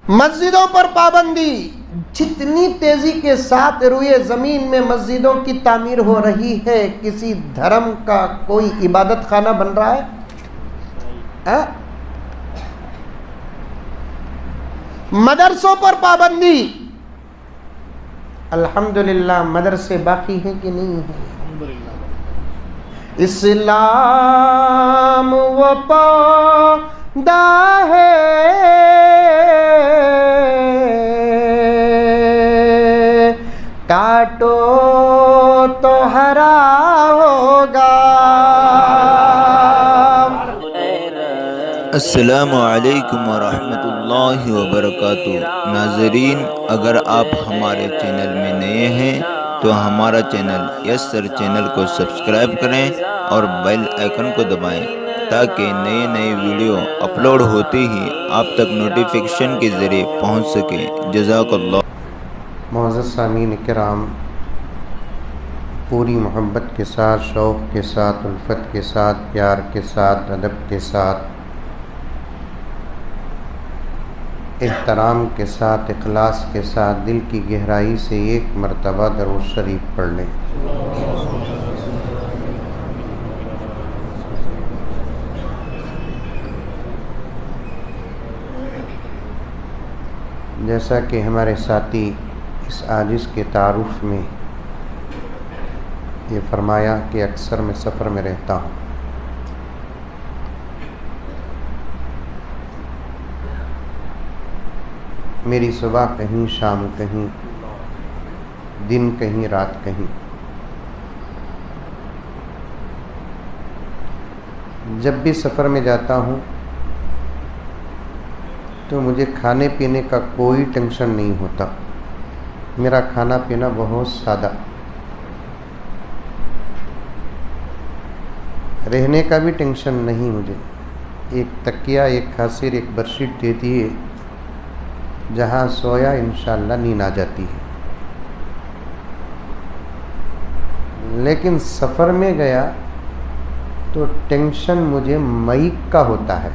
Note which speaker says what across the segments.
Speaker 1: مسجدوں پر پابندی، جتنی تیزی کے ساتھ روئے زمین میں مسجدوں کی تعمیر ہو رہی ہے، کسی دھرم کا کوئی عبادت خانہ بن رہا ہے؟ مدرسوں پر پابندی، الحمدللہ مدرسے باقی ہیں کہ نہیں ہیں؟ اسلام وفادہ ہے، کاٹو تو ہرا ہوگا۔
Speaker 2: السلام علیکم ورحمۃ اللہ وبرکاتہ۔ ناظرین، اگر آپ ہمارے چینل میں نئے ہیں تو ہمارا چینل یس سر چینل کو سبسکرائب کریں اور بیل آئیکن کو دبائیں تاکہ نئے ویڈیو اپلوڈ ہوتے ہی آپ تک نوٹیفیکیشن کے ذریعے پہنچ سکے۔ جزاک اللہ۔
Speaker 1: معزز سامعین کرام، پوری محبت کے ساتھ، شوق کے ساتھ، الفت کے ساتھ، پیار کے ساتھ، ادب کے ساتھ، احترام کے ساتھ، اخلاص کے ساتھ، دل کی گہرائی سے ایک مرتبہ درود شریف پڑھ لیں۔ جیسا کہ ہمارے ساتھی اس عاجز کے تعارف میں یہ فرمایا کہ اکثر میں سفر میں رہتا ہوں، میری صبح کہیں، شام کہیں، دن کہیں، رات کہیں۔ جب بھی سفر میں جاتا ہوں تو مجھے کھانے پینے کا کوئی ٹینشن نہیں ہوتا، میرا کھانا پینا بہت سادہ، رہنے کا بھی ٹینشن نہیں مجھے، ایک تکیہ، ایک خاصر، ایک برشیٹ دیتی ہے، جہاں سویا انشاءاللہ نیند آ جاتی ہے۔ لیکن سفر میں گیا تو ٹینشن مجھے مائک کا ہوتا ہے۔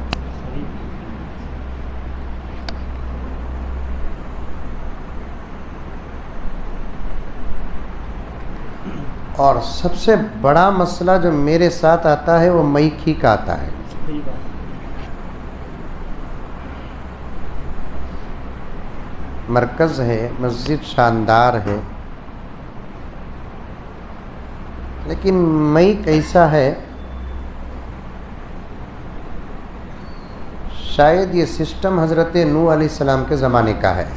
Speaker 1: اور سب سے بڑا مسئلہ جو میرے ساتھ آتا ہے وہ مائک ہی کا آتا ہے۔ مرکز ہے، مسجد شاندار ہے، لیکن مائک ایسا ہے، شاید یہ سسٹم حضرت نوح علیہ السلام کے زمانے کا ہے۔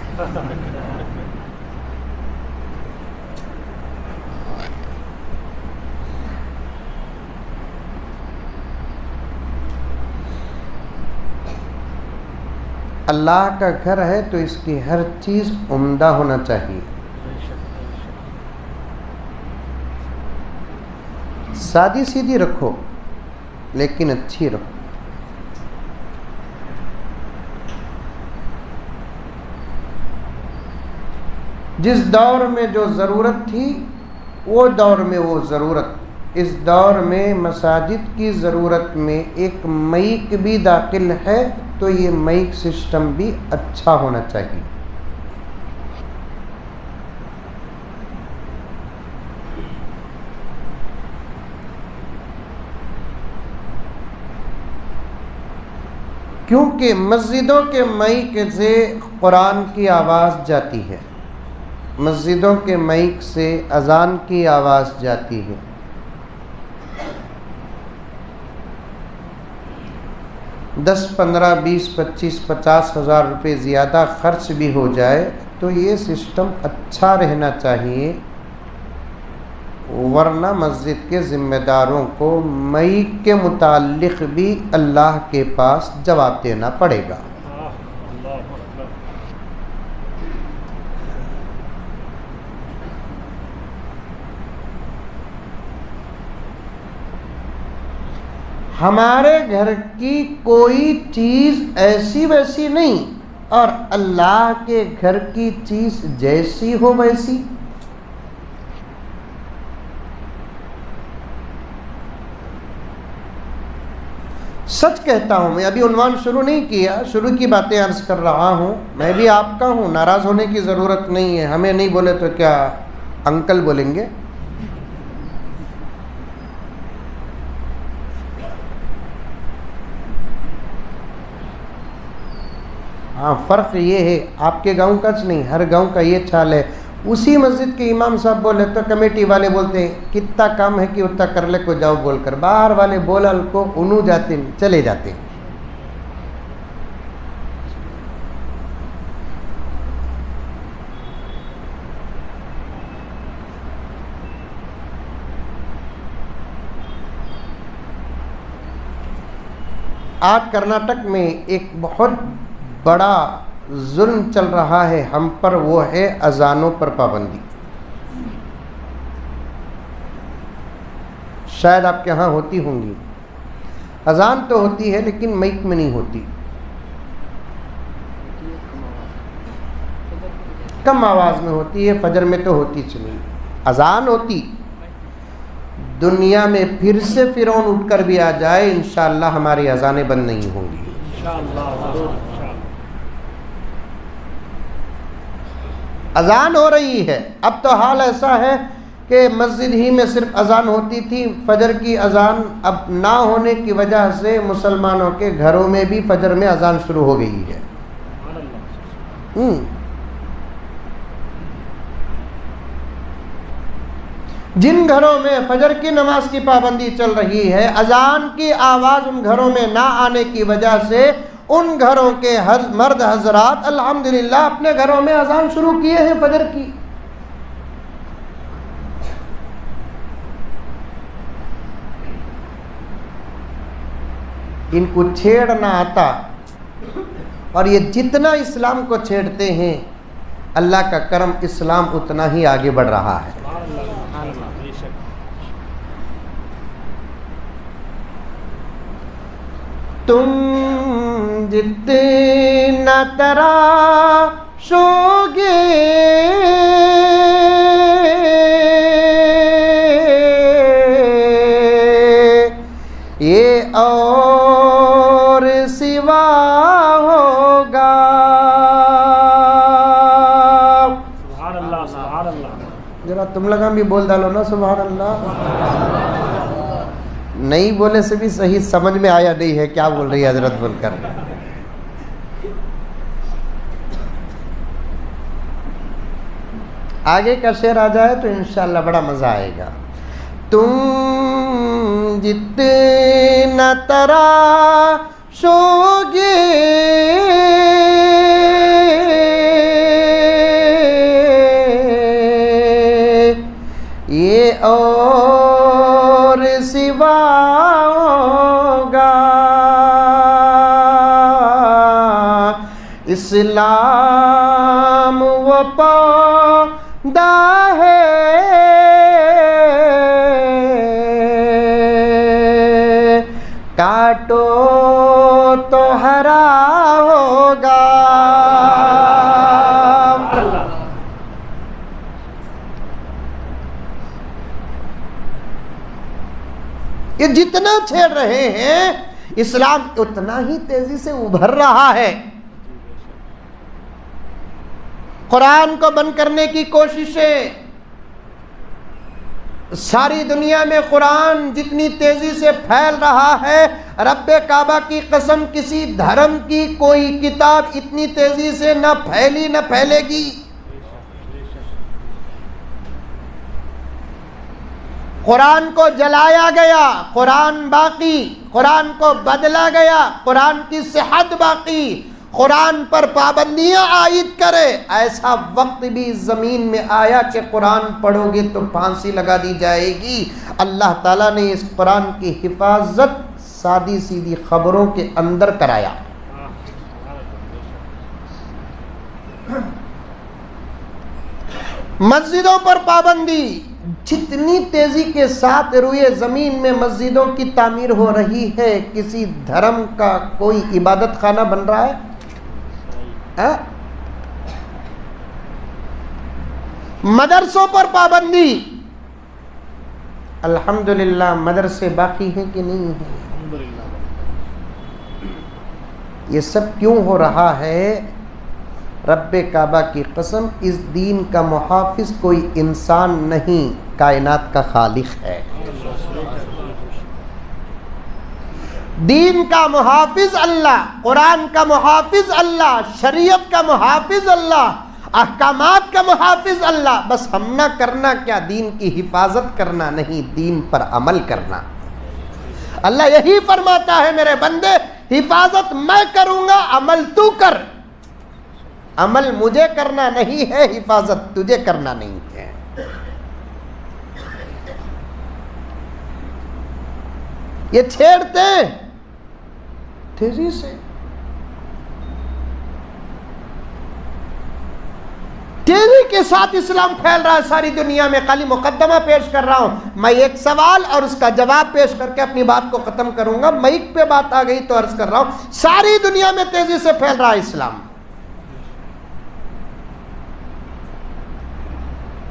Speaker 1: اللہ کا گھر ہے تو اس کی ہر چیز عمدہ ہونا چاہیے، سادی سیدھی رکھو لیکن اچھی رکھو۔ جس دور میں جو ضرورت تھی وہ دور میں وہ ضرورت، اس دور میں مساجد کی ضرورت میں ایک مائک بھی داخل ہے تو یہ مائک سسٹم بھی اچھا ہونا چاہیے۔ کیونکہ مسجدوں کے مائک سے قرآن کی آواز جاتی ہے، مسجدوں کے مائک سے اذان کی آواز جاتی ہے۔ 10 15 20 25 50 ہزار روپے زیادہ خرچ بھی ہو جائے تو یہ سسٹم اچھا رہنا چاہیے، ورنہ مسجد کے ذمہ داروں کو مائک کے متعلق بھی اللہ کے پاس جواب دینا پڑے گا۔ ہمارے گھر کی کوئی چیز ایسی ویسی نہیں، اور اللہ کے گھر کی چیز جیسی ہو ویسی۔ سچ کہتا ہوں، میں ابھی عنوان شروع نہیں کیا، شروع کی باتیں عرض کر رہا ہوں، میں بھی آپ کا ہوں، ناراض ہونے کی ضرورت نہیں ہے، ہمیں نہیں بولے تو کیا انکل بولیں گے؟ ہاں فرق یہ ہے، آپ کے گاؤں کا نہیں، ہر گاؤں کا یہ چال ہے، اسی مسجد کے امام صاحب بولے تو کمیٹی والے بولتے ہیں کتنا کام ہے کہ اتنا کر لے کو جاؤ بول کر، باہر والے بولل کو انہوں جاتے ہیں، چلے جاتے ہیں۔ آج کرناٹک میں ایک بہت بڑا ظلم چل رہا ہے ہم پر، وہ ہے اذانوں پر پابندی۔ شاید آپ کے ہاں ہوتی ہوں گی، اذان تو ہوتی ہے لیکن مائک میں نہیں ہوتی، کم آواز میں ہوتی ہے، فجر میں تو ہوتی چلی، اذان ہوتی۔ دنیا میں پھر سے فرعون اٹھ کر بھی آ جائے، انشاءاللہ ہماری اذانیں بند نہیں ہوں گی۔ اذان ہو رہی ہے، اب تو حال ایسا ہے کہ مسجد ہی میں صرف اذان ہوتی تھی، فجر کی اذان اب نہ ہونے کی وجہ سے مسلمانوں کے گھروں میں بھی فجر میں اذان شروع ہو گئی ہے۔ جن گھروں میں فجر کی نماز کی پابندی چل رہی ہے، اذان کی آواز ان گھروں میں نہ آنے کی وجہ سے ان گھروں کے مرد حضرات الحمدللہ اپنے گھروں میں اذان شروع کیے ہیں فجر کی۔ ان کو چھیڑنا آتا، اور یہ جتنا اسلام کو چھیڑتے ہیں اللہ کا کرم اسلام اتنا ہی آگے بڑھ رہا ہے۔ تم جتنا تراشو گے یہ اور سوا ہوگا۔
Speaker 3: سبحان اللہ سبحان اللہ۔
Speaker 1: ذرا تم لگا بھی بول ڈالو نا سبحان اللہ۔ نہیں بولے سے بھی صحیح سمجھ میں آیا نہیں ہے کیا بول رہی ہے حضرت بول کر۔ آگے کا شعر آ جائے تو انشاءاللہ بڑا مزہ آئے گا۔ تم جتنا تراشو گے یہ اور سوا ہوگا۔ اسلام و پودہ ہے کاٹو تو ہرا ہوگا۔ یہ جتنا چھیڑ رہے ہیں اسلام اتنا ہی تیزی سے ابھر رہا ہے۔ قرآن کو بند کرنے کی کوششیں، ساری دنیا میں قرآن جتنی تیزی سے پھیل رہا ہے، رب کعبہ کی قسم کسی دھرم کی کوئی کتاب اتنی تیزی سے نہ پھیلی نہ پھیلے گی۔ قرآن کو جلایا گیا، قرآن باقی، قرآن کو بدلا گیا، قرآن کی صحت باقی، قرآن پر پابندیاں عائد کرے، ایسا وقت بھی زمین میں آیا کہ قرآن پڑھو گے تو پھانسی لگا دی جائے گی۔ اللہ تعالیٰ نے اس قرآن کی حفاظت سادی سیدھی خبروں کے اندر کرایا۔ مسجدوں پر پابندی، جتنی تیزی کے ساتھ روئے زمین میں مسجدوں کی تعمیر ہو رہی ہے، کسی دھرم کا کوئی عبادت خانہ بن رہا ہے؟ مدرسوں پر پابندی، الحمدللہ مدرسے باقی ہیں کہ نہیں ہیں؟ یہ سب کیوں ہو رہا ہے؟ رب کعبہ کی قسم، اس دین کا محافظ کوئی انسان نہیں، کائنات کا خالق ہے۔ دین کا محافظ اللہ، قرآن کا محافظ اللہ، شریعت کا محافظ اللہ، احکامات کا محافظ اللہ۔ بس ہم نہ کرنا کیا، دین کی حفاظت کرنا نہیں، دین پر عمل کرنا۔ اللہ یہی فرماتا ہے میرے بندے، حفاظت میں کروں گا، عمل تو کر۔ عمل مجھے کرنا نہیں ہے، حفاظت تجھے کرنا نہیں ہے۔ یہ چھیڑتے تیزی سے، تیزی کے ساتھ اسلام پھیل رہا ہے ساری دنیا میں۔ خالی مقدمہ پیش کر رہا ہوں، میں ایک سوال اور اس کا جواب پیش کر کے اپنی بات کو ختم کروں گا۔ مائک پہ بات آ گئی تو عرض کر رہا ہوں، ساری دنیا میں تیزی سے پھیل رہا ہے اسلام۔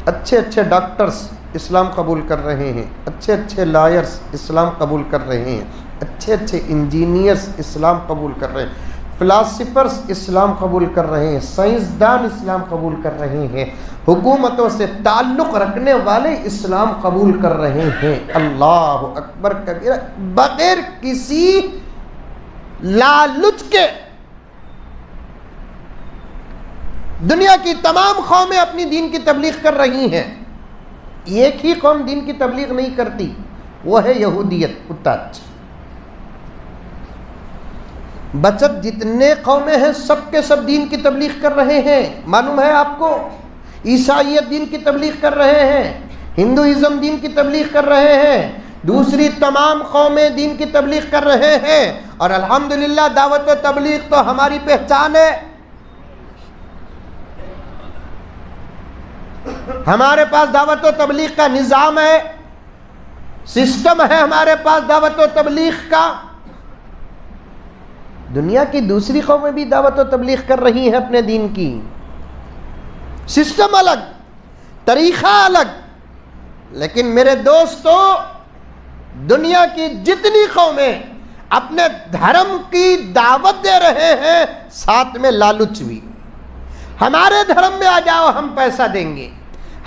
Speaker 1: اچھے اچھے ڈاکٹرز اسلام قبول کر رہے ہیں، اچھے اچھے لائرز اسلام قبول کر رہے ہیں، اچھے اچھے انجینئرز اسلام قبول کر رہے ہیں، فلاسفرز اسلام قبول کر رہے ہیں، سائنسدان اسلام قبول کر رہے ہیں، حکومتوں سے تعلق رکھنے والے اسلام قبول کر رہے ہیں۔ اللہ اکبر کبیرہ، بغیر کسی لالچ کے دنیا کی تمام قومیں اپنی دین کی تبلیغ کر رہی ہیں۔ ایک ہی قوم دین کی تبلیغ نہیں کرتی، وہ ہے یہودیت، کتاچ۔ بچت جتنے قومیں ہیں سب کے سب دین کی تبلیغ کر رہے ہیں، معلوم ہے آپ کو؟ عیسائیت دین کی تبلیغ کر رہے ہیں، ہندوازم دین کی تبلیغ کر رہے ہیں، دوسری تمام قومیں دین کی تبلیغ کر رہے ہیں، اور الحمدللہ دعوت و تبلیغ تو ہماری پہچان ہے۔ ہمارے پاس دعوت و تبلیغ کا نظام ہے، سسٹم ہے ہمارے پاس دعوت و تبلیغ کا۔ دنیا کی دوسری قومیں بھی دعوت و تبلیغ کر رہی ہیں اپنے دین کی، سسٹم الگ، طریقہ الگ، لیکن میرے دوستو دنیا کی جتنی قومیں اپنے دھرم کی دعوت دے رہے ہیں، ساتھ میں لالچ بھی۔ ہمارے دھرم میں آ جاؤ ہم پیسہ دیں گے،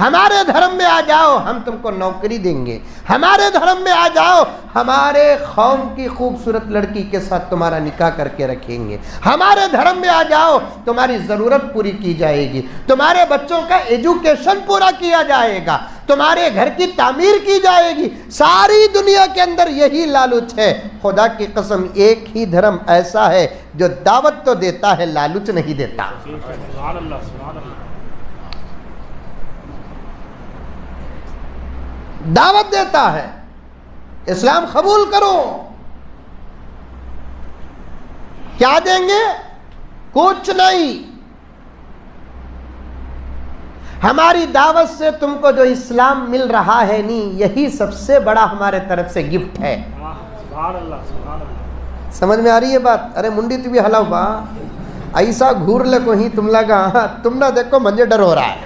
Speaker 1: ہمارے دھرم میں آ جاؤ ہم تم کو نوکری دیں گے، ہمارے دھرم میں آ جاؤ ہمارے قوم کی خوبصورت لڑکی کے ساتھ تمہارا نکاح کر کے رکھیں گے، ہمارے دھرم میں آ جاؤ تمہاری ضرورت پوری کی جائے گی، تمہارے بچوں کا ایجوکیشن پورا کیا جائے گا، تمہارے گھر کی تعمیر کی جائے گی۔ ساری دنیا کے اندر یہی لالچ ہے۔ خدا کی قسم ایک ہی دھرم ایسا ہے جو دعوت تو دیتا ہے، لالچ نہیں دیتا۔
Speaker 3: سبحان اللہ، سبحان اللہ۔
Speaker 1: دعوت دیتا ہے، اسلام قبول کرو۔ کیا دیں گے؟ کچھ نہیں۔ ہماری دعوت سے تم کو جو اسلام مل رہا ہے نہیں، یہی سب سے بڑا ہمارے طرف سے گفٹ ہے۔
Speaker 3: سبحان اللہ، سبحان اللہ۔
Speaker 1: سمجھ میں آ رہی ہے بات؟ ارے منڈی تو بھی ہلاو با ایسا گھور لے کو ہی تم لگا، تم نہ دیکھو مجھے ڈر ہو رہا ہے۔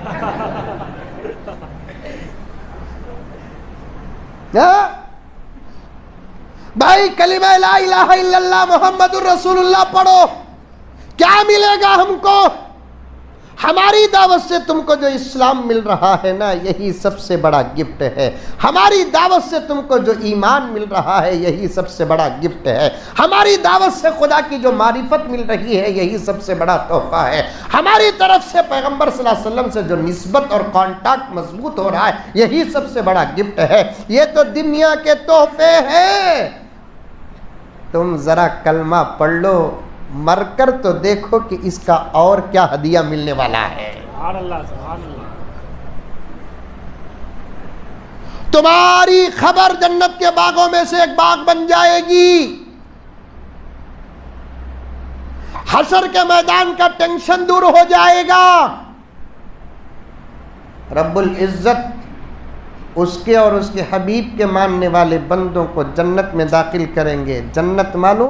Speaker 1: بھائی کلمہ لا الہ الا اللہ محمد الرسول اللہ پڑھو، کیا ملے گا ہم کو؟ ہماری دعوت سے تم کو جو اسلام مل رہا ہے نا، یہی سب سے بڑا گفٹ ہے۔ ہماری دعوت سے تم کو جو ایمان مل رہا ہے، یہی سب سے بڑا گفٹ ہے۔ ہماری دعوت سے خدا کی جو معرفت مل رہی ہے، یہی سب سے بڑا تحفہ ہے۔ ہماری طرف سے پیغمبر صلی اللہ علیہ وسلم سے جو نسبت اور کانٹیکٹ مضبوط ہو رہا ہے، یہی سب سے بڑا گفٹ ہے۔ یہ تو دنیا کے تحفے ہیں۔ تم ذرا کلمہ پڑھ لو، مر کر تو دیکھو کہ اس کا اور کیا ہدیہ ملنے والا ہے۔
Speaker 3: سبحان اللہ، سبحان اللہ۔
Speaker 1: تمہاری خبر جنت کے باغوں میں سے ایک باغ بن جائے گی۔ حشر کے میدان کا ٹینشن دور ہو جائے گا۔ رب العزت اس کے اور اس کے حبیب کے ماننے والے بندوں کو جنت میں داخل کریں گے۔ جنت معلوم